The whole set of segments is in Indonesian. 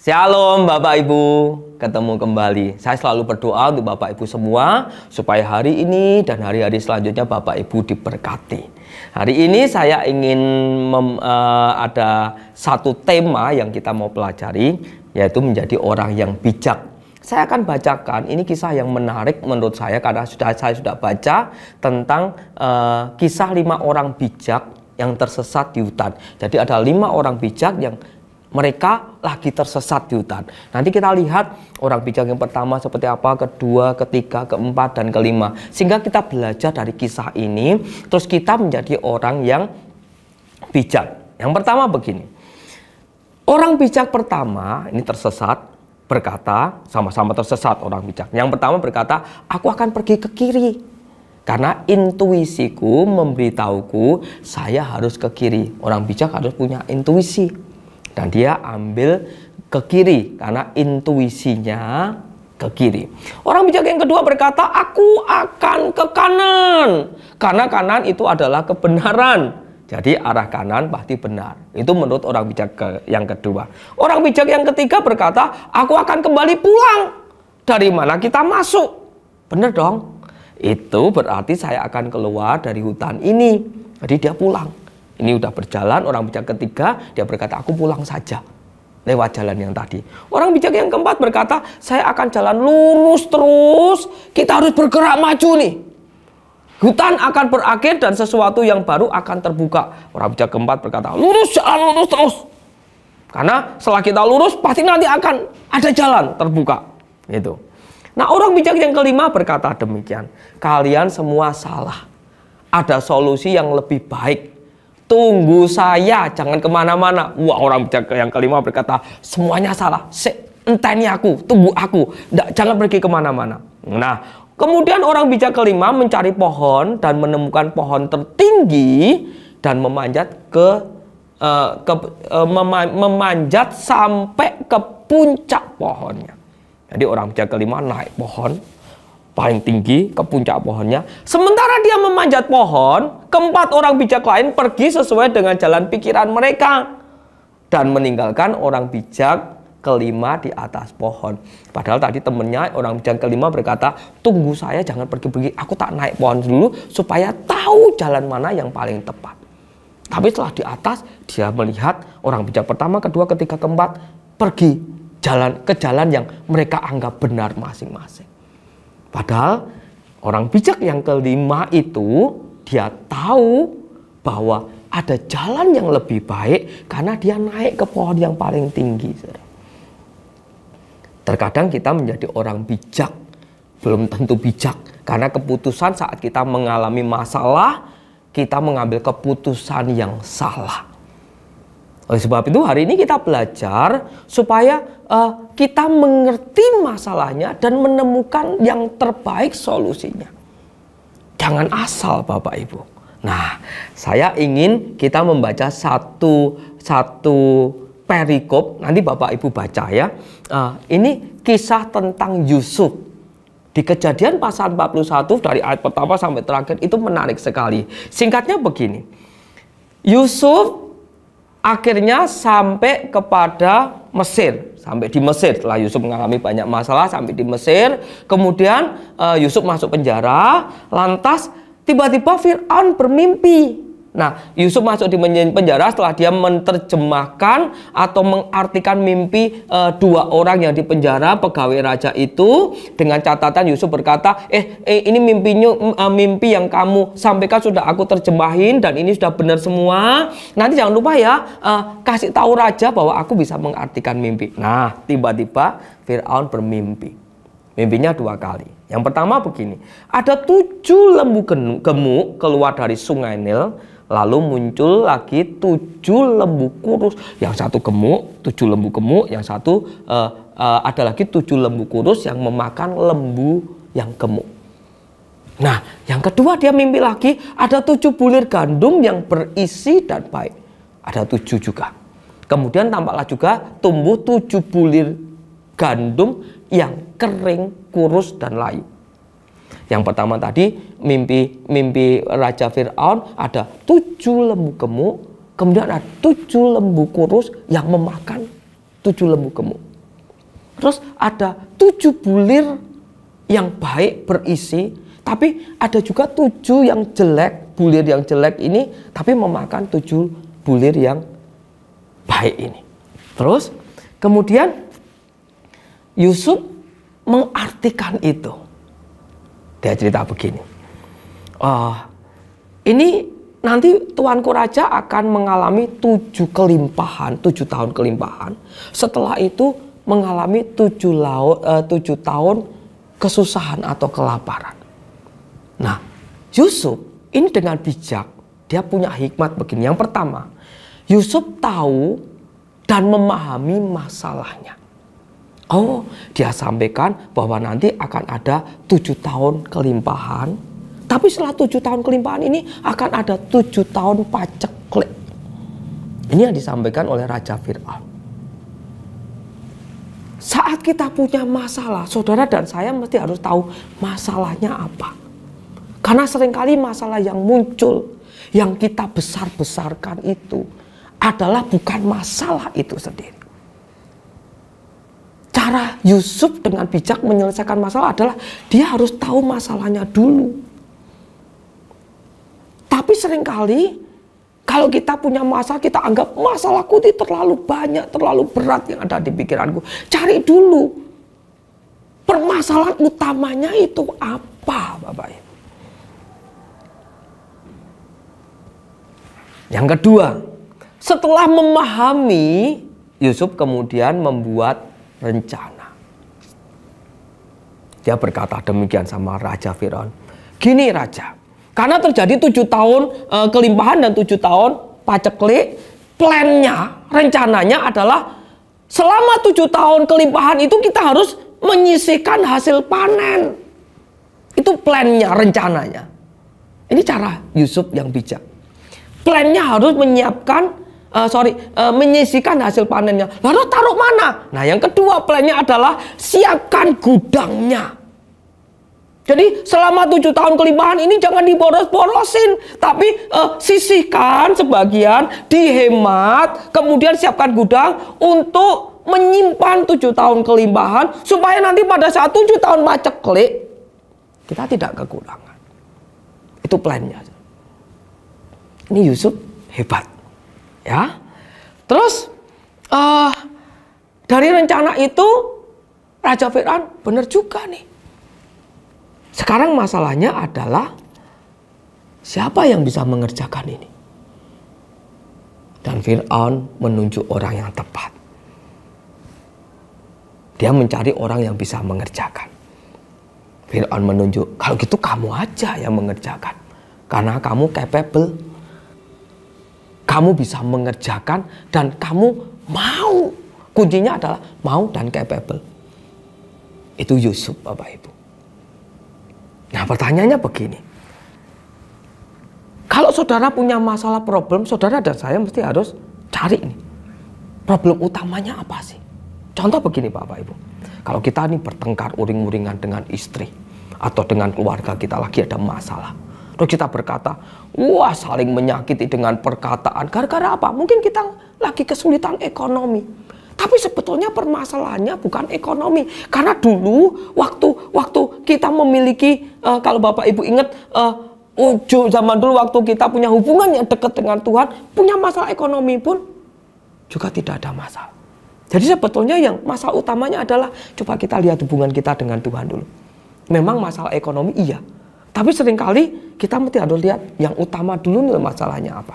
Shalom Bapak Ibu, ketemu kembali. Saya selalu berdoa untuk Bapak Ibu semua supaya hari ini dan hari-hari selanjutnya Bapak Ibu diberkati. Hari ini saya ingin ada satu tema yang kita mau pelajari, yaitu menjadi orang yang bijak. Saya akan bacakan, ini kisah yang menarik menurut saya karena saya sudah baca tentang kisah 5 orang bijak yang tersesat di hutan. Jadi ada 5 orang bijak yang mereka lagi tersesat di hutan. Nanti kita lihat orang bijak yang pertama seperti apa, kedua, ketiga, keempat, dan kelima. Sehingga kita belajar dari kisah ini, terus kita menjadi orang yang bijak. Yang pertama begini. Orang bijak pertama, ini tersesat, berkata, sama-sama tersesat orang bijak. Yang pertama berkata, aku akan pergi ke kiri. Karena intuisiku memberitahuku, saya harus ke kiri. Orang bijak harus punya intuisi. Dan dia ambil ke kiri karena intuisinya ke kiri. Orang bijak yang kedua berkata, aku akan ke kanan. Karena kanan itu adalah kebenaran. Jadi arah kanan pasti benar. Itu menurut orang bijak yang kedua. Orang bijak yang ketiga berkata, aku akan kembali pulang. Dari mana kita masuk? Benar dong. Itu berarti saya akan keluar dari hutan ini. Jadi dia pulang. Ini udah berjalan, orang bijak ketiga, dia berkata, aku pulang saja. Lewat jalan yang tadi. Orang bijak yang keempat berkata, saya akan jalan lurus terus. Kita harus bergerak maju nih. Hutan akan berakhir dan sesuatu yang baru akan terbuka. Orang bijak keempat berkata, lurus, jalan lurus terus. Karena setelah kita lurus, pasti nanti akan ada jalan terbuka. Gitu. Nah, orang bijak yang kelima berkata demikian. Kalian semua salah. Ada solusi yang lebih baik. Tunggu saya, jangan kemana-mana. Wah, orang bijak yang kelima berkata, semuanya salah. Enteni aku, tunggu aku. Jangan pergi kemana-mana. Nah, kemudian orang bijak kelima mencari pohon dan menemukan pohon tertinggi dan memanjat memanjat sampai ke puncak pohonnya. Jadi orang bijak kelima naik pohon paling tinggi ke puncak pohonnya. Sementara dia memanjat pohon, keempat orang bijak lain pergi sesuai dengan jalan pikiran mereka dan meninggalkan orang bijak kelima di atas pohon. Padahal tadi temennya orang bijak kelima berkata, tunggu saya, jangan pergi-pergi, aku tak naik pohon dulu supaya tahu jalan mana yang paling tepat. Tapi setelah di atas, dia melihat orang bijak pertama, kedua, ketiga, keempat pergi ke jalan yang mereka anggap benar masing-masing. Padahal orang bijak yang kelima itu dia tahu bahwa ada jalan yang lebih baik karena dia naik ke pohon yang paling tinggi. Terkadang kita menjadi orang bijak, belum tentu bijak. Karena keputusan saat kita mengalami masalah, kita mengambil keputusan yang salah. Oleh sebab itu hari ini kita belajar supaya kita mengerti masalahnya dan menemukan yang terbaik solusinya. Jangan asal Bapak Ibu. Nah, saya ingin kita membaca satu perikop. Nanti Bapak Ibu baca ya. Ini kisah tentang Yusuf. Di Kejadian pasal 41 dari ayat pertama sampai terakhir itu menarik sekali. Singkatnya begini. Yusuf akhirnya sampai kepada Mesir. Sampai di Mesir. Setelah Yusuf mengalami banyak masalah sampai di Mesir. Kemudian Yusuf masuk penjara. Lantas tiba-tiba Fir'aun bermimpi. Nah, Yusuf masuk di penjara setelah dia menerjemahkan atau mengartikan mimpi 2 orang yang di penjara, pegawai raja itu. Dengan catatan Yusuf berkata, ini mimpi yang kamu sampaikan sudah aku terjemahin dan ini sudah benar semua. Nanti jangan lupa ya, kasih tahu raja bahwa aku bisa mengartikan mimpi. Nah, tiba-tiba Fir'aun bermimpi. Mimpinya 2 kali. Yang pertama begini, ada 7 lembu gemuk keluar dari sungai Nil. Lalu muncul lagi 7 lembu kurus. Yang satu gemuk, 7 lembu gemuk. Yang satu ada lagi 7 lembu kurus yang memakan lembu yang gemuk. Nah, yang kedua dia mimpi lagi ada 7 bulir gandum yang berisi dan baik. Ada 7 juga. Kemudian tampaklah juga tumbuh 7 bulir gandum yang kering, kurus, dan layu. Yang pertama tadi mimpi Raja Fir'aun ada 7 lembu gemuk, kemudian ada 7 lembu kurus yang memakan 7 lembu gemuk. Terus ada 7 bulir yang baik berisi, tapi ada juga 7 yang jelek, bulir yang jelek ini, tapi memakan 7 bulir yang baik ini. Terus kemudian Yusuf mengartikan itu. Dia cerita begini. Ini nanti tuanku raja akan mengalami 7 kelimpahan, 7 tahun kelimpahan. Setelah itu mengalami 7 tahun kesusahan atau kelaparan. Nah, Yusuf ini dengan bijak, dia punya hikmat begini. Yang pertama, Yusuf tahu dan memahami masalahnya. Dia sampaikan bahwa nanti akan ada 7 tahun kelimpahan. Tapi setelah 7 tahun kelimpahan ini akan ada 7 tahun paceklik. Ini yang disampaikan oleh Raja Fir'aun. Saat kita punya masalah, saudara dan saya mesti harus tahu masalahnya apa. Karena seringkali masalah yang muncul, yang kita besar-besarkan itu adalah bukan masalah itu sendiri. Cara Yusuf dengan bijak menyelesaikan masalah adalah dia harus tahu masalahnya dulu. Tapi seringkali kalau kita punya masalah, kita anggap masalahku itu terlalu banyak, terlalu berat yang ada di pikiranku. Cari dulu permasalahan utamanya itu apa, Bapak Ibu. Yang kedua, setelah memahami, Yusuf kemudian membuat rencana. Dia berkata demikian sama Raja Fir'aun. Gini Raja, karena terjadi 7 tahun kelimpahan dan 7 tahun paceklik, plannya, rencananya adalah selama 7 tahun kelimpahan itu kita harus menyisihkan hasil panen. Itu plannya, rencananya. Ini cara Yusuf yang bijak. Plannya harus menyiapkan menyisihkan hasil panennya. Lalu taruh mana? Nah, yang kedua plannya adalah siapkan gudangnya. Jadi selama 7 tahun kelimpahan ini jangan diboros-borosin, tapi sisihkan sebagian, dihemat, kemudian siapkan gudang untuk menyimpan 7 tahun kelimpahan supaya nanti pada saat 7 tahun paceklik kita tidak kekurangan. Itu plannya. Ini Yusuf hebat. Ya, terus dari rencana itu Raja Fir'aun benar juga nih. Sekarang masalahnya adalah siapa yang bisa mengerjakan ini? Dan Fir'aun menunjuk orang yang tepat. Dia mencari orang yang bisa mengerjakan. Fir'aun menunjuk, kalau gitu kamu aja yang mengerjakan, karena kamu capable. Kamu bisa mengerjakan dan kamu mau. Kuncinya adalah mau dan capable. Itu Yusuf, Bapak Ibu. Nah, pertanyaannya begini. Kalau saudara punya masalah problem, saudara dan saya mesti harus cari nih. Problem utamanya apa sih? Contoh begini Bapak Ibu. Kalau kita nih bertengkar uring-uringan dengan istri atau dengan keluarga kita lagi ada masalah. Terus kita berkata, wah saling menyakiti dengan perkataan. Gara-gara apa? Mungkin kita lagi kesulitan ekonomi. Tapi sebetulnya permasalahannya bukan ekonomi. Karena dulu waktu kita memiliki, kalau Bapak Ibu ingat, zaman dulu waktu kita punya hubungan yang dekat dengan Tuhan, punya masalah ekonomi pun juga tidak ada masalah. Jadi sebetulnya yang masalah utamanya adalah, coba kita lihat hubungan kita dengan Tuhan dulu. Memang masalah ekonomi iya. Tapi seringkali kita mesti harus lihat yang utama dulu nih masalahnya apa.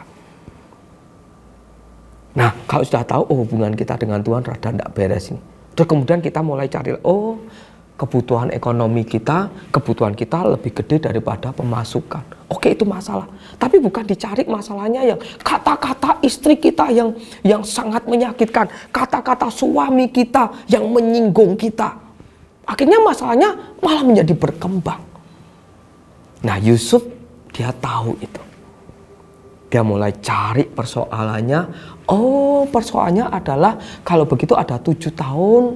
Nah, kalau sudah tahu hubungan kita dengan Tuhan rada tidak beres ini. Terus kemudian kita mulai cari, kebutuhan ekonomi kita, kebutuhan kita lebih gede daripada pemasukan. Oke, itu masalah. Tapi bukan dicari masalahnya yang kata-kata istri kita yang sangat menyakitkan, kata-kata suami kita yang menyinggung kita. Akhirnya masalahnya malah menjadi berkembang. Nah, Yusuf dia tahu itu. Dia mulai cari persoalannya. Persoalannya adalah kalau begitu ada 7 tahun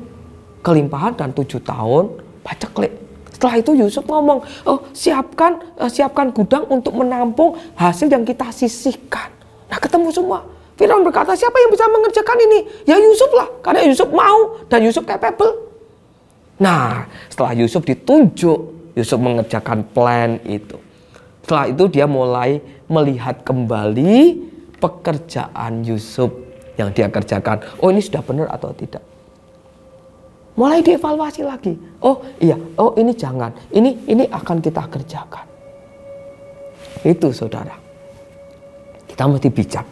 kelimpahan dan 7 tahun paceklik. Setelah itu Yusuf ngomong, siapkan gudang untuk menampung hasil yang kita sisihkan. Nah, ketemu semua. Fir'aun berkata, siapa yang bisa mengerjakan ini? Ya Yusuf lah, karena Yusuf mau dan Yusuf capable. Nah, setelah Yusuf ditunjuk, Yusuf mengerjakan plan itu. Setelah itu dia mulai melihat kembali pekerjaan Yusuf yang dia kerjakan. Oh, ini sudah benar atau tidak? Mulai dievaluasi lagi. Oh iya, oh ini jangan. Ini akan kita kerjakan. Itu saudara. Kita mesti bijak.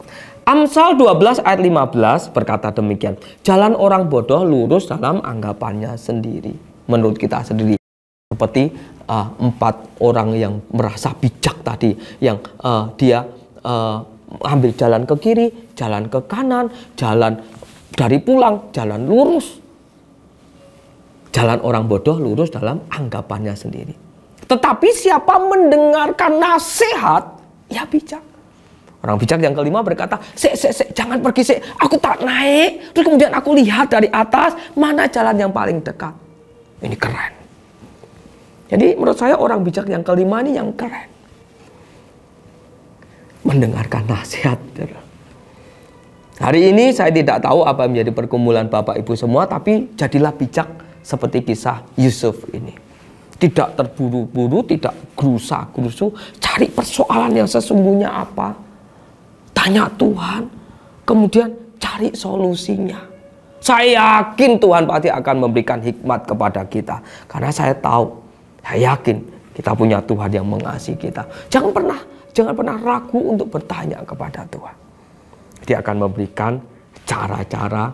Amsal 12 ayat 15 berkata demikian. Jalan orang bodoh lurus dalam anggapannya sendiri. Menurut kita sendiri. Seperti 4 orang yang merasa bijak tadi. Yang dia ambil jalan ke kiri, jalan ke kanan, jalan dari pulang, jalan lurus. Jalan orang bodoh lurus dalam anggapannya sendiri. Tetapi siapa mendengarkan nasihat, ya bijak. Orang bijak yang kelima berkata, jangan pergi, aku tak naik. Terus kemudian aku lihat dari atas, mana jalan yang paling dekat. Ini keren. Jadi menurut saya orang bijak yang kelima ini yang keren. Mendengarkan nasihat. Hari ini saya tidak tahu apa yang menjadi pergumulan Bapak Ibu semua, tapi jadilah bijak seperti kisah Yusuf ini. Tidak terburu-buru, tidak gerusa-gerusu, cari persoalan yang sesungguhnya apa. Tanya Tuhan, kemudian cari solusinya. Saya yakin Tuhan pasti akan memberikan hikmat kepada kita. Karena saya tahu, saya yakin kita punya Tuhan yang mengasihi kita. Jangan pernah ragu untuk bertanya kepada Tuhan. Dia akan memberikan cara-cara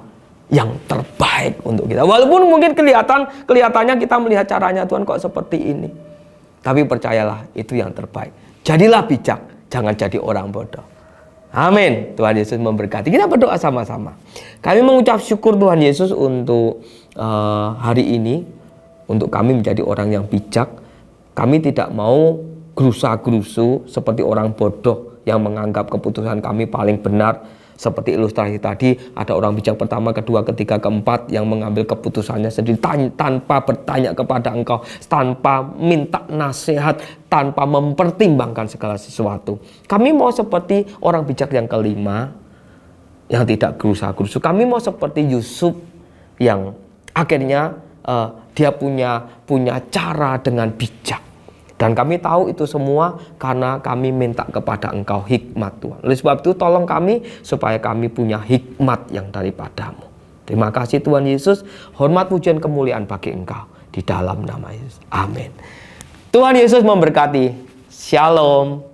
yang terbaik untuk kita. Walaupun mungkin kelihatannya kita melihat caranya Tuhan kok seperti ini. Tapi percayalah, itu yang terbaik. Jadilah bijak, jangan jadi orang bodoh. Amin. Tuhan Yesus memberkati. Kita berdoa sama-sama. Kami mengucap syukur Tuhan Yesus untuk hari ini. Untuk kami menjadi orang yang bijak. Kami tidak mau gerusa-gerusu seperti orang bodoh yang menganggap keputusan kami paling benar. Seperti ilustrasi tadi, ada orang bijak pertama, kedua, ketiga, keempat yang mengambil keputusannya sendiri tanpa bertanya kepada Engkau, tanpa minta nasihat, tanpa mempertimbangkan segala sesuatu. Kami mau seperti orang bijak yang kelima, yang tidak gerusa-gerusu. Kami mau seperti Yusuf yang akhirnya dia punya cara dengan bijak. Dan kami tahu itu semua karena kami minta kepada Engkau hikmat Tuhan. Oleh sebab itu tolong kami supaya kami punya hikmat yang daripadamu. Terima kasih Tuhan Yesus. Hormat, pujian, kemuliaan bagi Engkau. Di dalam nama Yesus. Amin. Tuhan Yesus memberkati. Shalom.